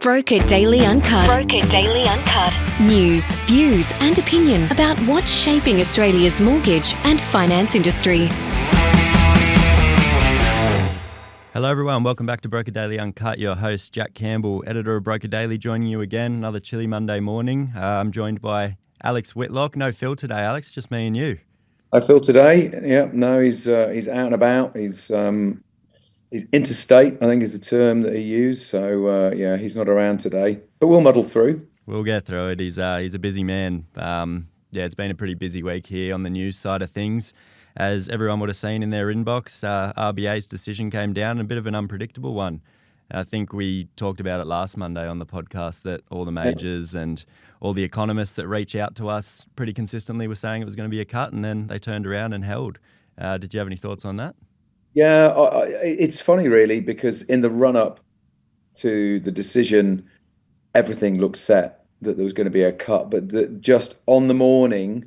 Broker Daily Uncut. Broker Daily Uncut. News, views and opinion about what's shaping Australia's mortgage and finance industry. Hello everyone, welcome back to Broker Daily Uncut. Your host Jack Campbell, editor of Broker Daily, joining you again. Another chilly Monday morning. I'm joined by Alex Whitlock. No Phil today, Alex, just me and you. Hi Phil today. Yeah, no, he's out and about. He's interstate, I think is the term that he used. So he's not around today, but we'll muddle through. We'll get through it. He's a busy man. It's been a pretty busy week here on the news side of things. As everyone would have seen in their inbox, RBA's decision came down, a bit of an unpredictable one. I think we talked about it last Monday on the podcast that all the majors and all the economists that reach out to us pretty consistently were saying it was going to be a cut, and then they turned around and held. Did you have any thoughts on that? Yeah, it's funny really, because in the run-up to the decision, everything looked set that there was going to be a cut, but just on the morning,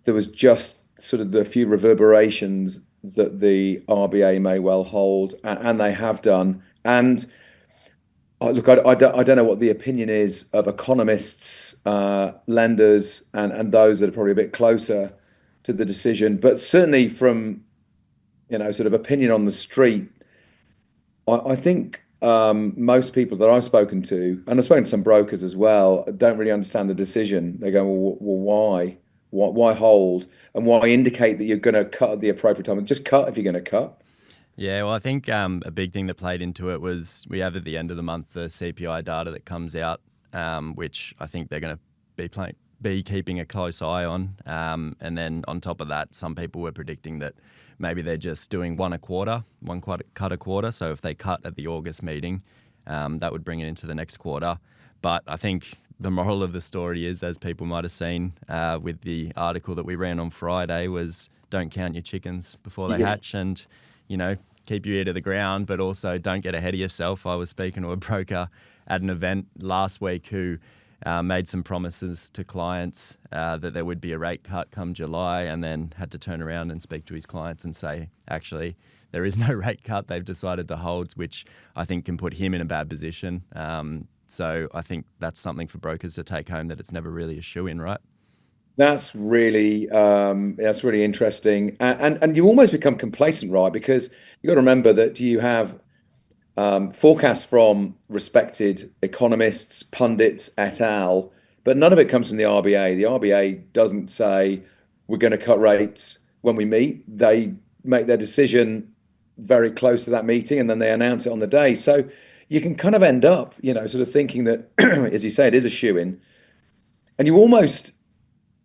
there was just sort of the few reverberations that the RBA may well hold, and they have done. And look, I don't know what the opinion is of economists, lenders, and those that are probably a bit closer to the decision, but certainly from sort of opinion on the street, I think most people that I've spoken to, and I've spoken to some brokers as well, don't really understand the decision. They go, well, why? Why hold? And why indicate that you're going to cut at the appropriate time? Just cut if you're going to cut. Yeah, well, I think a big thing that played into it was we have at the end of the month the CPI data that comes out, which I think they're going to be keeping a close eye on. And then on top of that, some people were predicting that maybe they're just doing one cut a quarter. So if they cut at the August meeting, that would bring it into the next quarter. But I think the moral of the story is, as people might have seen with the article that we ran on Friday, was don't count your chickens before they hatch, and keep your ear to the ground, but also don't get ahead of yourself. I was speaking to a broker at an event last week who made some promises to clients that there would be a rate cut come July, and then had to turn around and speak to his clients and say, actually, there is no rate cut. They've decided to hold, which I think can put him in a bad position. So I think that's something for brokers to take home, that it's never really a shoe-in, right? That's really interesting, and you almost become complacent, right? Because you got to remember that you have forecasts from respected economists, pundits, et al., but none of it comes from the RBA. The RBA doesn't say we're going to cut rates when we meet. They make their decision very close to that meeting, and then they announce it on the day. So you can kind of end up, sort of thinking that, as you say, it is a shoe-in, and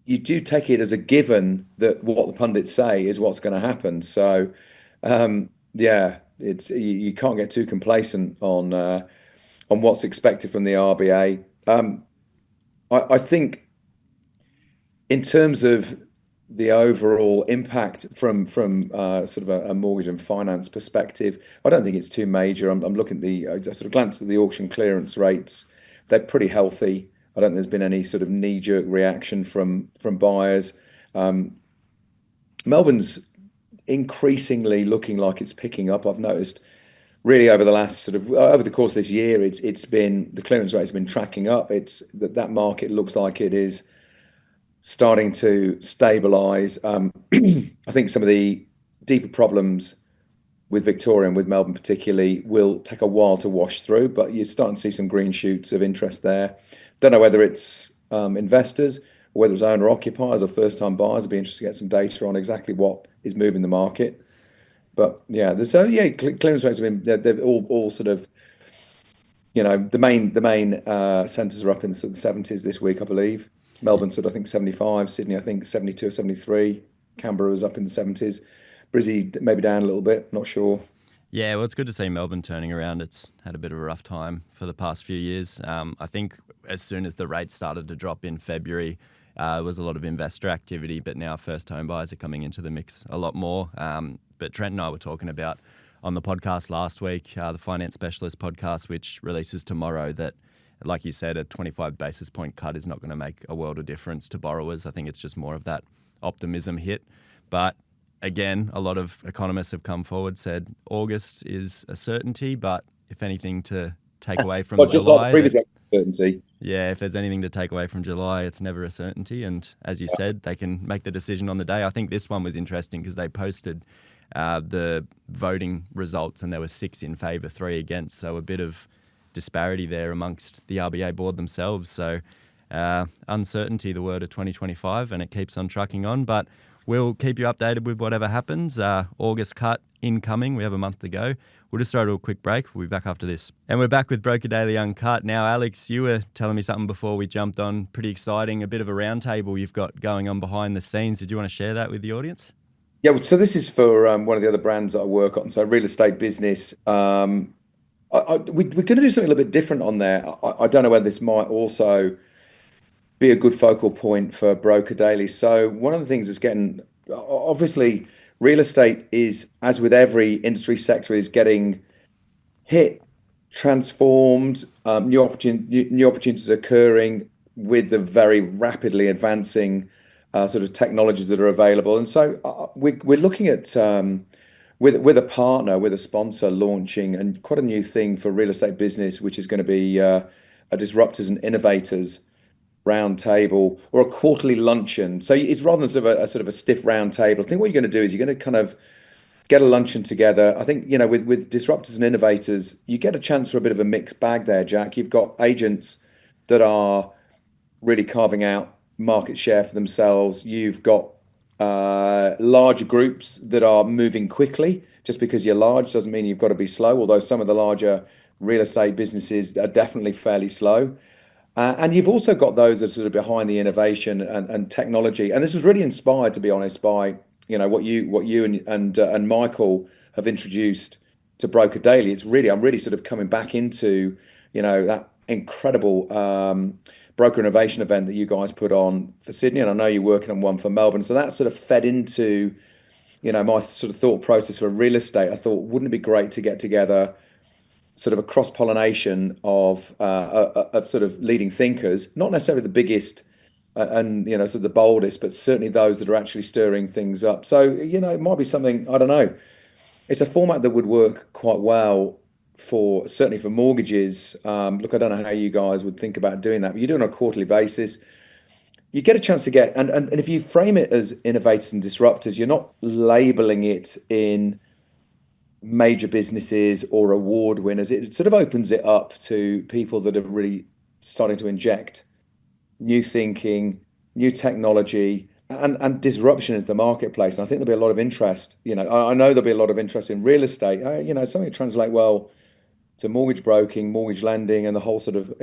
you do take it as a given that what the pundits say is what's going to happen. So, it's you can't get too complacent on what's expected from the RBA. I think in terms of the overall impact from sort of a mortgage and finance perspective, I don't think it's too major. I'm looking at I sort of glanced at the auction clearance rates. They're pretty healthy. I don't think there's been any sort of knee-jerk reaction from buyers. Melbourne's increasingly looking like it's picking up. I've noticed really over the last over the course of this year, it's been, the clearance rate's been tracking up. It's that market looks like it is starting to stabilise. I think some of the deeper problems with Victoria and with Melbourne particularly will take a while to wash through, but you're starting to see some green shoots of interest there. Don't know whether it's investors or whether it's owner-occupiers or first-time buyers. It'd be interesting to get some data on exactly what is moving the market. But clearance rates have been, they're all sort of, the main centres are up in the sort of 70s this week, I believe. Melbourne I think 75, Sydney I think 72 or 73, Canberra was up in the 70s, Brizzy maybe down a little bit, not sure. Yeah, well, it's good to see Melbourne turning around. It's had a bit of a rough time for the past few years. I think as soon as the rates started to drop in February, there was a lot of investor activity, but now first home buyers are coming into the mix a lot more. But Trent and I were talking about on the podcast last week, the Finance Specialist podcast, which releases tomorrow, that, like you said, a 25 basis point cut is not going to make a world of difference to borrowers. I think it's just more of that optimism hit. But again, a lot of economists have come forward, said August is a certainty, but if anything to take away from Well, just like the July, previous uncertainty. yeah, if there's anything to take away from July, it's never a certainty. And as you said, they can make the decision on the day. I think this one was interesting because they posted the voting results and there were 6 in favour, 3 against. So a bit of disparity there amongst the RBA board themselves. So uncertainty, the word of 2025, and it keeps on trucking on. But we'll keep you updated with whatever happens. August cut incoming. We have a month to go. We'll just throw to a quick break. We'll be back after this. And we're back with Broker Daily Uncut. Now, Alex, you were telling me something before we jumped on. Pretty exciting. A bit of a roundtable you've got going on behind the scenes. Did you want to share that with the audience? Yeah, so this is for one of the other brands that I work on. So real estate business. We're going to do something a little bit different on there. I don't know whether this might also be a good focal point for Broker Daily. So one of the things that's getting, obviously, real estate is, as with every industry sector, is getting hit, transformed, new opportunities occurring with the very rapidly advancing sort of technologies that are available. And so we're looking at with a partner, with a sponsor, launching and quite a new thing for real estate business, which is going to be a disruptors and innovators round table or a quarterly luncheon. So it's rather than sort of a stiff round table. I think what you're going to do is you're going to kind of get a luncheon together. I think, with disruptors and innovators, you get a chance for a bit of a mixed bag there, Jack. You've got agents that are really carving out market share for themselves. You've got larger groups that are moving quickly. Just because you're large doesn't mean you've got to be slow, although some of the larger real estate businesses are definitely fairly slow. And you've also got those that are sort of behind the innovation and technology. And this was really inspired, to be honest, by what you and Michael have introduced to Broker Daily. I'm really sort of coming back into that incredible broker innovation event that you guys put on for Sydney, and I know you're working on one for Melbourne. So that sort of fed into my sort of thought process for real estate. I thought, wouldn't it be great to get together sort of a cross-pollination of sort of leading thinkers, not necessarily the biggest and sort of the boldest, but certainly those that are actually stirring things up. So it might be something, I don't know. It's a format that would work quite well certainly for mortgages. Look, I don't know how you guys would think about doing that, but you do it on a quarterly basis. You get a chance to get, and if you frame it as innovators and disruptors, you're not labeling it in major businesses or award winners. It sort of opens it up to people that are really starting to inject new thinking, new technology, and disruption into the marketplace. And I think there'll be a lot of interest. I know there'll be a lot of interest in real estate. Something to translate well to mortgage broking, mortgage lending, and the whole sort of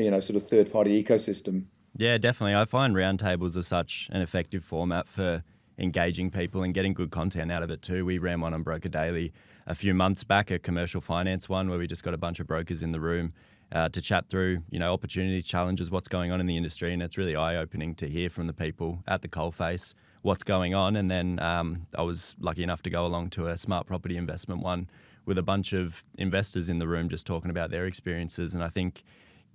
third party ecosystem. Yeah, definitely. I find roundtables are such an effective format for engaging people and getting good content out of it too. We ran one on Broker Daily a few months back, a commercial finance one where we just got a bunch of brokers in the room to chat through, opportunities, challenges, what's going on in the industry. And it's really eye-opening to hear from the people at the coalface what's going on. And then I was lucky enough to go along to a smart property investment one with a bunch of investors in the room just talking about their experiences. And I think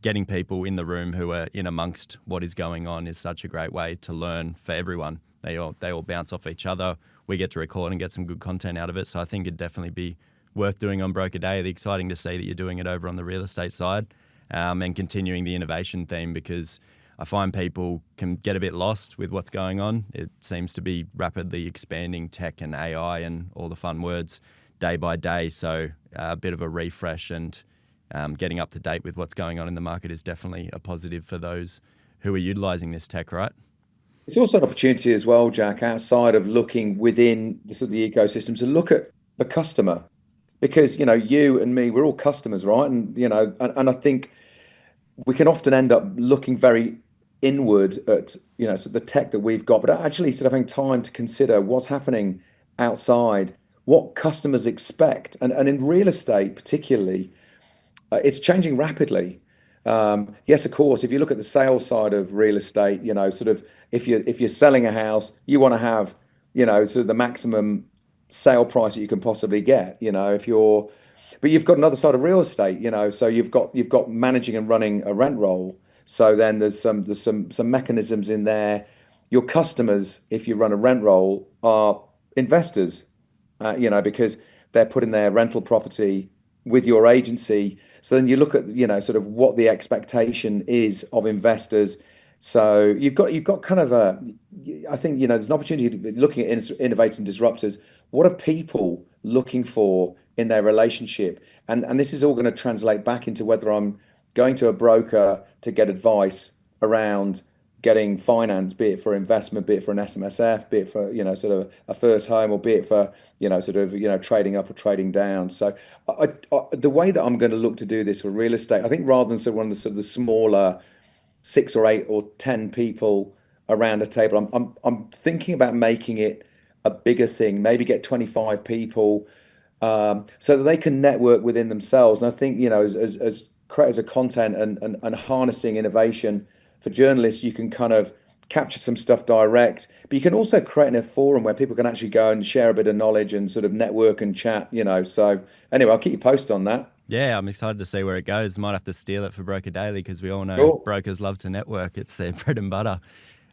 getting people in the room who are in amongst what is going on is such a great way to learn for everyone. They all bounce off each other. We get to record and get some good content out of it. So I think it'd definitely be worth doing on Broker Day. It's exciting to see that you're doing it over on the real estate side and continuing the innovation theme, because I find people can get a bit lost with what's going on. It seems to be rapidly expanding tech and AI and all the fun words day by day. So a bit of a refresh and getting up to date with what's going on in the market is definitely a positive for those who are utilising this tech, right? It's also an opportunity as well, Jack, outside of looking within the sort of the ecosystem, to look at the customer, because you and me, we're all customers, right? And and I think we can often end up looking very inward at sort of the tech that we've got, but actually sort of having time to consider what's happening outside, what customers expect, and in real estate particularly, it's changing rapidly. Yes, of course, if you look at the sales side of real estate, sort of if you're selling a house, you want to have, sort of the maximum sale price that you can possibly get, but you've got another side of real estate, so you've got managing and running a rent roll. So then there's some mechanisms in there. Your customers, if you run a rent roll, are investors, because they're putting their rental property with your agency. So then you look at, sort of what the expectation is of investors. So you've got kind of I think, there's an opportunity to be looking at innovators and disruptors. What are people looking for in their relationship? And this is all going to translate back into whether I'm going to a broker to get advice around getting finance, be it for investment, be it for an SMSF, be it for, sort of a first home, or be it for, sort of, trading up or trading down. So the way that I'm going to look to do this for real estate, I think rather than sort of one of the sort of the smaller 6 or 8 or 10 people around a table, I'm thinking about making it a bigger thing, maybe get 25 people, so that they can network within themselves. And I think, as creators of content and harnessing innovation for journalists, you can kind of capture some stuff direct, but you can also create a forum where people can actually go and share a bit of knowledge and sort of network and chat, So anyway, I'll keep you posted on that. Yeah, I'm excited to see where it goes. Might have to steal it for Broker Daily because we all know Sure. brokers love to network. It's their bread and butter.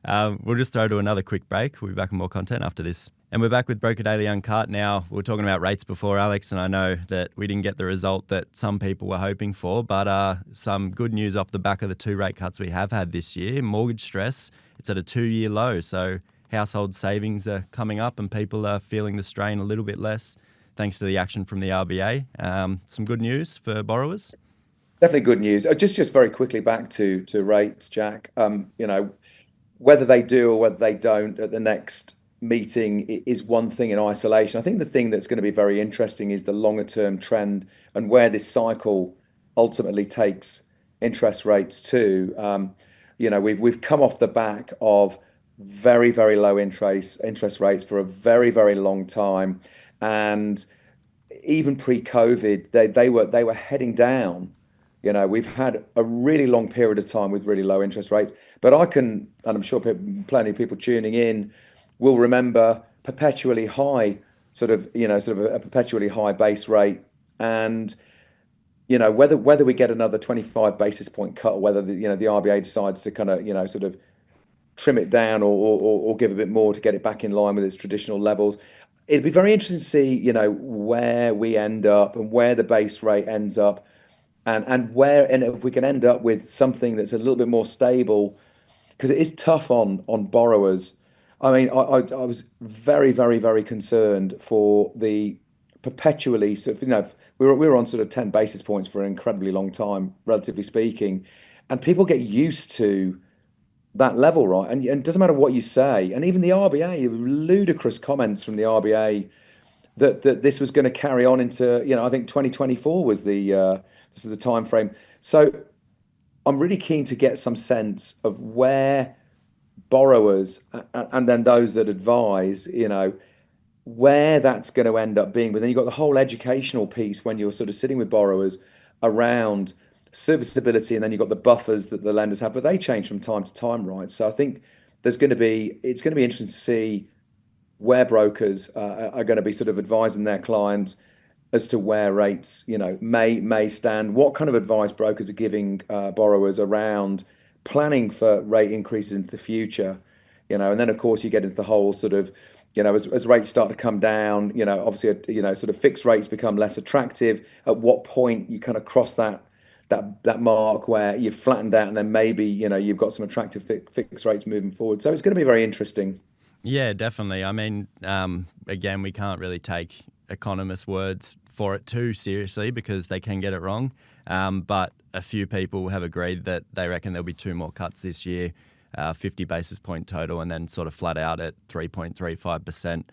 We'll just throw to another quick break. We'll be back with more content after this. And we're back with Broker Daily Uncut now. We were talking about rates before, Alex, and I know that we didn't get the result that some people were hoping for, but some good news off the back of the 2 rate cuts we have had this year. Mortgage stress, it's at a 2-year low, so household savings are coming up and people are feeling the strain a little bit less thanks to the action from the RBA. Some good news for borrowers? Definitely good news. Just very quickly back to rates, Jack. Whether they do or whether they don't at the next meeting is one thing in isolation. I think the thing that's going to be very interesting is the longer term trend and where this cycle ultimately takes interest rates to. We've come off the back of very, very low interest rates for a very, very long time, and even pre-COVID, they were heading down. We've had a really long period of time with really low interest rates, but and I'm sure plenty of people tuning in will remember perpetually high, sort of a perpetually high base rate. And, whether we get another 25 basis point cut, or whether the RBA decides to kind of, sort of trim it down or give a bit more to get it back in line with its traditional levels. It'd be very interesting to see, where we end up and where the base rate ends up. And if we can end up with something that's a little bit more stable, because it is tough on borrowers. I mean, I was very, very, very concerned for the perpetually sort of, we were on sort of 10 basis points for an incredibly long time, relatively speaking, and people get used to that level, right? And it doesn't matter what you say, and even the RBA, ludicrous comments from the RBA that this was going to carry on into, I think 2024 was this is the time frame. So I'm really keen to get some sense of where borrowers and then those that advise, where that's going to end up being. But then you've got the whole educational piece when you're sort of sitting with borrowers around serviceability, and then you've got the buffers that the lenders have, but they change from time to time, right? So I think it's going to be interesting to see where brokers are going to be sort of advising their clients as to where rates, may stand, what kind of advice brokers are giving borrowers around planning for rate increases into the future, and then of course you get into the whole sort of, as rates start to come down, obviously, sort of fixed rates become less attractive. At what point you kind of cross that mark where you've flattened out, and then maybe, you've got some attractive fixed rates moving forward. So it's going to be very interesting. Yeah, definitely. I mean, again, we can't really take economists' words for it too seriously because they can get it wrong. But a few people have agreed that they reckon there'll be 2 more cuts this year, 50 basis point total, and then sort of flat out at 3.35%.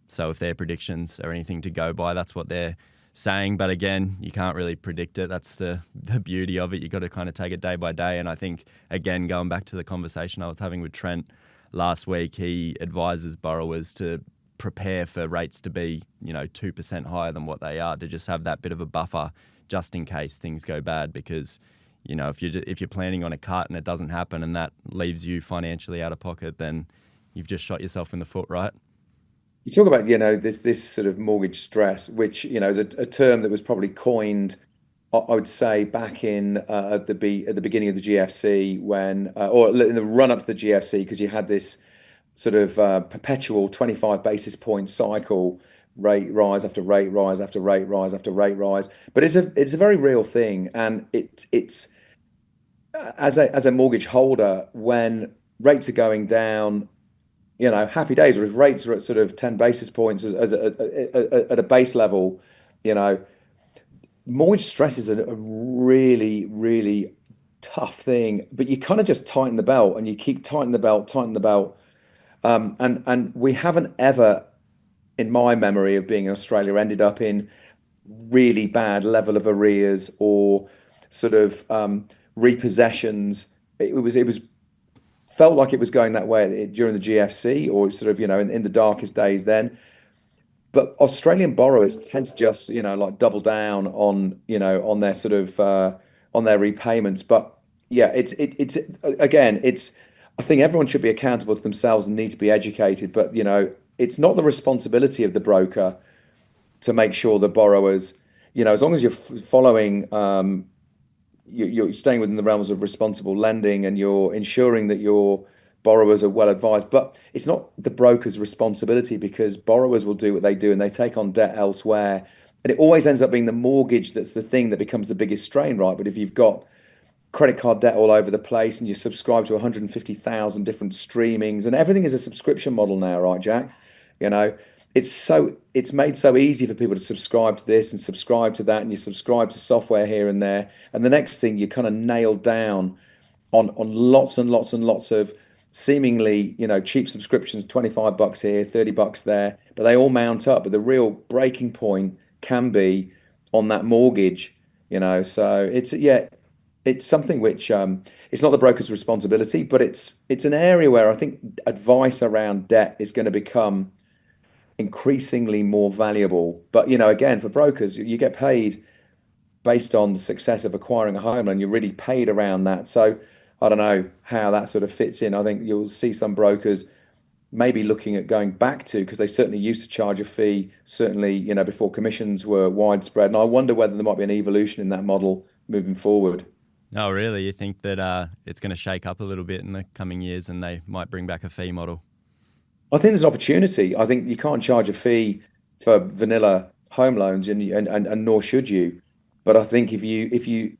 So if their predictions are anything to go by, that's what they're saying. But again, you can't really predict it. That's the beauty of it. You've got to kind of take it day by day. And I think, again, going back to the conversation I was having with Trent last week, he advises borrowers to prepare for rates to be, 2% higher than what they are, to just have that bit of a buffer just in case things go bad. Because, if you're planning on a cut and it doesn't happen and that leaves you financially out of pocket, then you've just shot yourself in the foot, right? You talk about, this sort of mortgage stress, which, is a term that was probably coined, I would say, back in at the beginning of the GFC, when, or in the run up to the GFC, because you had this sort of perpetual 25 basis point cycle rate rise after rate rise after rate rise after rate rise. But it's a very real thing, and it's as a mortgage holder, when rates are going down, happy days. Or if rates are at sort of 10 basis points at a base level, you know, mortgage stress is a really, really tough thing. But you kind of just tighten the belt, and you keep tightening the belt. And we haven't ever, in my memory of being in Australia, ended up in really bad level of arrears or sort of repossessions. It was felt like it was going that way during the GFC, or sort of in the darkest days then. But Australian borrowers tend to just like double down on their sort of on their repayments. But yeah, it's again, it's I think everyone should be accountable to themselves and need to be educated. But it's not the responsibility of the broker to make sure the borrowers, as long as you're following, you're staying within the realms of responsible lending, and you're ensuring that your borrowers are well advised. But it's not the broker's responsibility, because borrowers will do what they do and they take on debt elsewhere. And it always ends up being the mortgage that's the thing that becomes the biggest strain, right? But if you've got credit card debt all over the place, and you subscribe to 150,000 different streamings, and everything is a subscription model now, right, Jack? You know, it's made so easy for people to subscribe to this and subscribe to that, and you subscribe to software here and there, and the next thing you kind of nailed down on lots and lots and lots of seemingly cheap subscriptions, $25 here, $30 there, but they all mount up. But the real breaking point can be on that mortgage. So it's something which it's not the broker's responsibility, but it's an area where I think advice around debt is going to become increasingly more valuable. But again, for brokers, you get paid based on the success of acquiring a home, and you're really paid around that. So I don't know how that sort of fits in. I think you'll see some brokers maybe looking at going back to, because they certainly used to charge a fee, certainly before commissions were widespread. And I wonder whether there might be an evolution in that model moving forward. Oh, really? You think that it's going to shake up a little bit in the coming years, and they might bring back a fee model? I think there's an opportunity. I think you can't charge a fee for vanilla home loans, and nor should you. But I think if you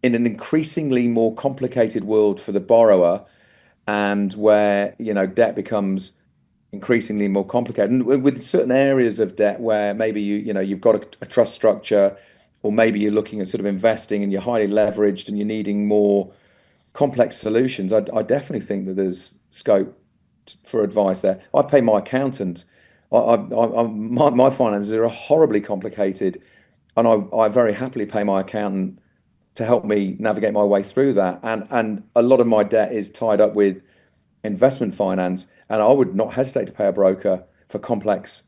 in an increasingly more complicated world for the borrower, and where debt becomes increasingly more complicated, and with certain areas of debt where maybe you've got a trust structure, or maybe you're looking at sort of investing and you're highly leveraged and you're needing more complex solutions, I definitely think that there's scope for advice there. I pay my accountant. My finances are horribly complicated, and I very happily pay my accountant to help me navigate my way through that. And a lot of my debt is tied up with investment finance, and I would not hesitate to pay a broker for complex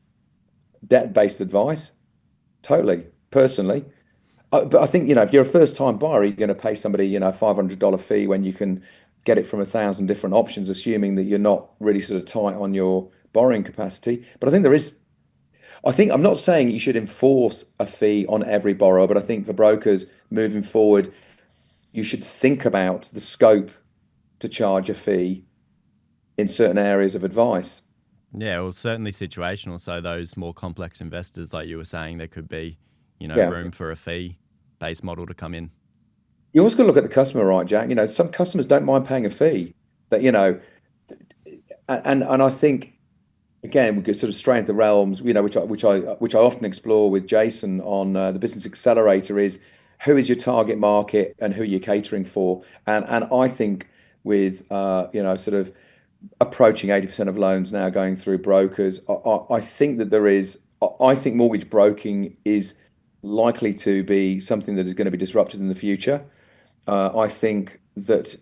debt-based advice. Totally, personally. But I think if you're a first-time buyer, you're going to pay somebody a $500 fee when you can get it from 1,000 different options, assuming that you're not really sort of tight on your borrowing capacity. But I think I'm not saying you should enforce a fee on every borrower, but I think for brokers moving forward, you should think about the scope to charge a fee in certain areas of advice. Yeah, well, certainly situational. So those more complex investors, like you were saying, there could be, Yeah. room for a fee-based model to come in. You also got to look at the customer, right, Jack? Some customers don't mind paying a fee. That and I think, again, we could sort of stray into realms, which I often explore with Jason on the Business Accelerator, is who is your target market and who you're catering for. And I think with sort of approaching 80% of loans now going through brokers, I think that I think mortgage broking is likely to be something that is going to be disrupted in the future. I think that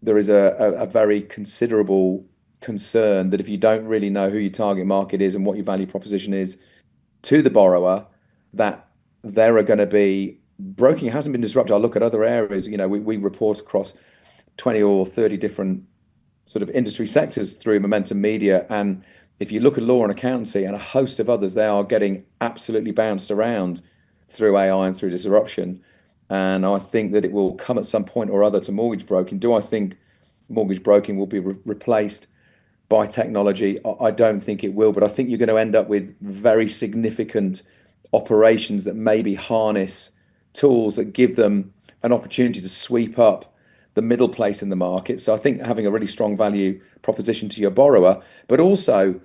there is a very considerable concern that if you don't really know who your target market is and what your value proposition is to the borrower, that there are going to be broking hasn't been disrupted. I look at other areas. We report across 20 or 30 different sort of industry sectors through Momentum Media, and if you look at law and accountancy and a host of others, they are getting absolutely bounced around through AI and through disruption. And I think that it will come at some point or other to mortgage broking. Do I think mortgage broking will be replaced by technology? I don't think it will, but I think you're going to end up with very significant operations that maybe harness tools that give them an opportunity to sweep up the middle place in the market. So I think having a really strong value proposition to your borrower, but also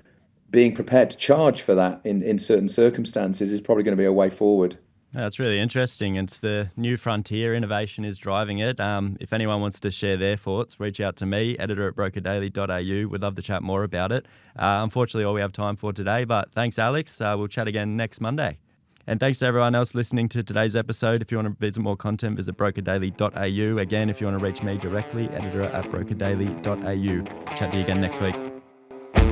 being prepared to charge for that in certain circumstances is probably going to be a way forward. That's really interesting. It's the new frontier. Innovation is driving it. If anyone wants to share their thoughts, reach out to me, editor at brokerdaily.au. We'd love to chat more about it. Unfortunately, all we have time for today, but thanks, Alex. We'll chat again next Monday. And thanks to everyone else listening to today's episode. If you want to visit more content, visit brokerdaily.au. Again, if you want to reach me directly, editor at brokerdaily.au. Chat to you again next week.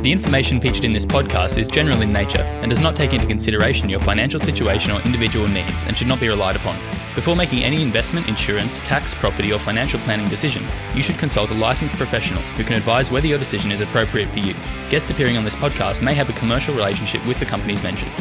The information featured in this podcast is general in nature and does not take into consideration your financial situation or individual needs and should not be relied upon. Before making any investment, insurance, tax, property or financial planning decision, you should consult a licensed professional who can advise whether your decision is appropriate for you. Guests appearing on this podcast may have a commercial relationship with the companies mentioned.